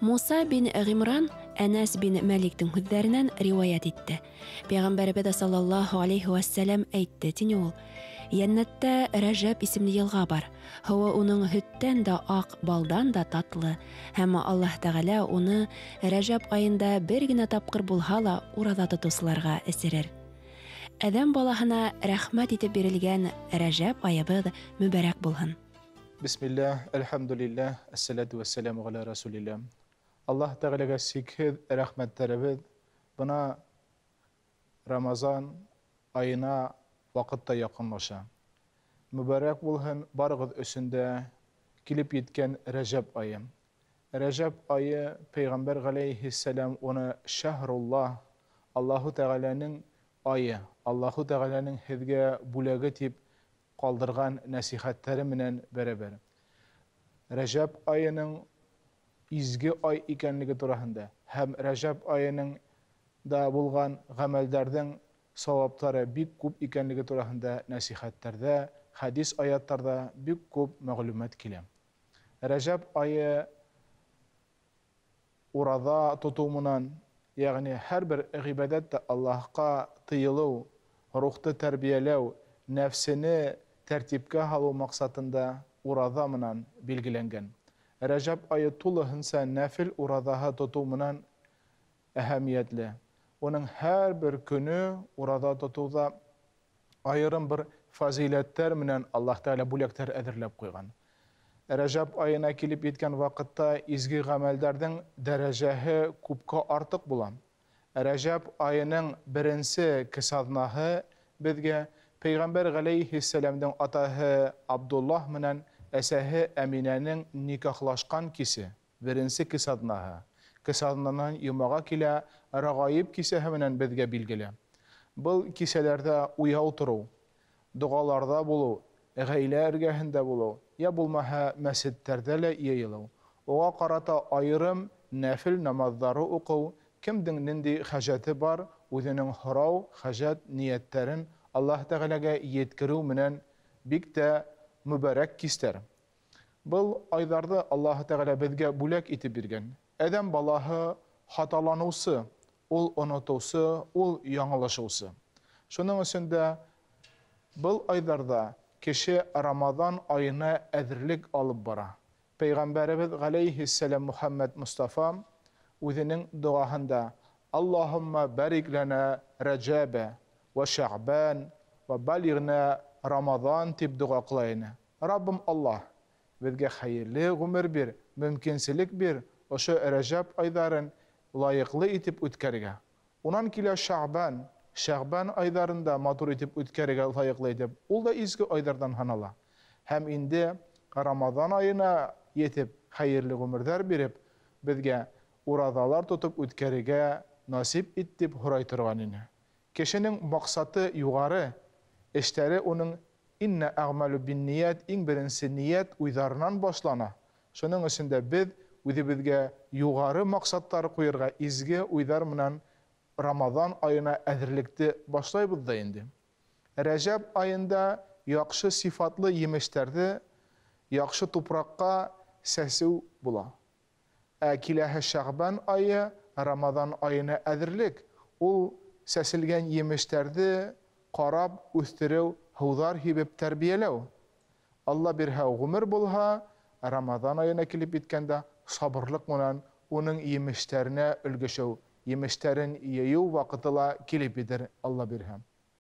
Муса бин Гимран Әнәс бин Мәликтің һүҙҙәренән риуаят итте. Пәйғәмбәребеҙ саллаллаһу алейхи вассалам әйтте, тине ул. Йәннәттә Рәҗәб исемле йылға бар. Һыуы уның һөттән дә аҡ, балдан да татлы. Һәм Аллаһ Тәғәлә уны Рәҗәб айында бер генә тапҡыр булһа ла ураҙа тотоусыларға эсерер. Әҙәм балаһына рәхмәт итеп бирелгән Рәҗәб айыбыҙ мүбәрәк булһын. Бисмиллах, әлхәмдүлилләх, әссәләту вәссәләму ғәлә расулилләх. Аллаһ Тәғәләгә сикһеҙ рәхмәттәребеҙ бына Рамазан айына ваҡытта яҡынлаша. Мүбәрәк булһын барығыҙ өсөндә килеп еткән Рәҗәб айы. Рәҗәб айы Пәйғәмбәр ғәләйһиссәләм уны шәһруллаһ, Аллаһу Тәғәләнең айы, Аллаһу Тәғәләнең һеҙгә бүләге тип ҡалдырған нәсихәттәре менән бәрәбәр. Рәҗәб айының изге ай икәнлеге тураһында һәм Рәҗәб айының да булған ғәмәлдәрҙең саваптары бик күп икәнлеге тураһында нәсихәттәрҙә, хәдис аяттарҙа бик күп мәғлүмәт килә. Рәҗәб айы ураҙа тотоу менән, йәғни һәр бер ғибәдәт Аллаһҡа тыйылыу, рухты тәрбиәләү, нәфсене тәртипкә һалыу маҡсатында ураҙа менән билгеләнгән. Рәҗәб айы тулыһынса нәфил ураҙаһы тотоу менән әһәмиәтле. Уның һәр бер көнө ураҙа тотоуҙа айырым бер фазиләттәр менән Аллаһ Тәғәлә бүләктәр әҙерләп ҡуйған. Рәҗәб айына килеп еткән ваҡытта изге ғәмәлдәрҙең дәрәжәһе күпкә артыҡ була. Рәҗәб айының беренсе кесаҙнаһы беҙгә Пәйғәмбәр ғәләйһиссәләмдең атаһы Абдуллаһ менән әсәһе Әминәнең никахлашҡан кисе, беренсе кесаҙнаһы. Кесаҙнанан йомаға килә Рәғайып кисәһе менән беҙгә билгеле. Был кисәләрҙә уяу тороу, доғаларҙа булыу, ғаилә эргәһендә булыу, я булмаһа мәсеттәрҙә лә йыйылыу. Уға ҡарата айырым нәфил намаҙҙары уҡыу, кемдең ниндәй хәжәте бар, үҙенең һорау, хәжәт, ниәттәрен Аллаһ Тәғәләгә еткереү менән бик тә мүбәрәк кистәр. Был айҙарҙы Аллаһ Тәғәлә беҙгә бүләк итеп биргән. Әҙәм балаһы хаталаныусы, ул онотоусы, ул яңылышыусы. Шуның өсөн дә был айҙарҙа кеше Рамаҙан айына әҙерлек алып бара. Пәйғәмбәребеҙ ғәләйһиссәләм Мухәммәд Мостафа үҙенең доғаһында Аллаһумма бәрик ләнә Рәҗәбә ва Шәғбән ва балиғнә Рамаҙан тип доға ҡылайны. Раббым Аллаһ, беҙгә хәйерле ғүмер бир, мөмкинселек бир, ошо Рәҗәб айҙарын лайыҡлы итеп үткәргә. Унан килә Шәғбән, Шәғбән айҙарында матур итеп үткәргә лайыҡлы итеп, ул да изге айҙарҙан һанала. Һәм инде Рамаҙан айына етеп, хәйерле ғүмерҙәр биреп, беҙгә ураҙалар тотоп үткәргә насип ит тип һорай торған ине. Кешенең маҡсаты юғары, эштәре уның иннә әғмәлу бин ниәт, иң беренсе ниәт уйҙарынан башлана. Шуның өсөн дә беҙ үҙебеҙгә юғары маҡсаттар ҡуйырға, изге уйҙар менән Рамаҙан айына әҙерлекте башлайбыҙ да инде. Рәҗәб айында яҡшы сифатлы емештәрҙе яҡшы тупраҡҡа сәсеү була. Киләһе Шәғбән айы Рамаҙан айына әҙерлек. Ул сәселгән емештәрҙе ҡарап, үҫтереү, һыуҙар һибеп тәрбиәләү. Алла бирһә ғүмер булһа, Рамаҙан айына килеп еткәндә сабырлыҡ менән уның емештәренә өлгәшеү, емештәрен йыйыу ваҡыты ла килеп етер, Алла бирһә.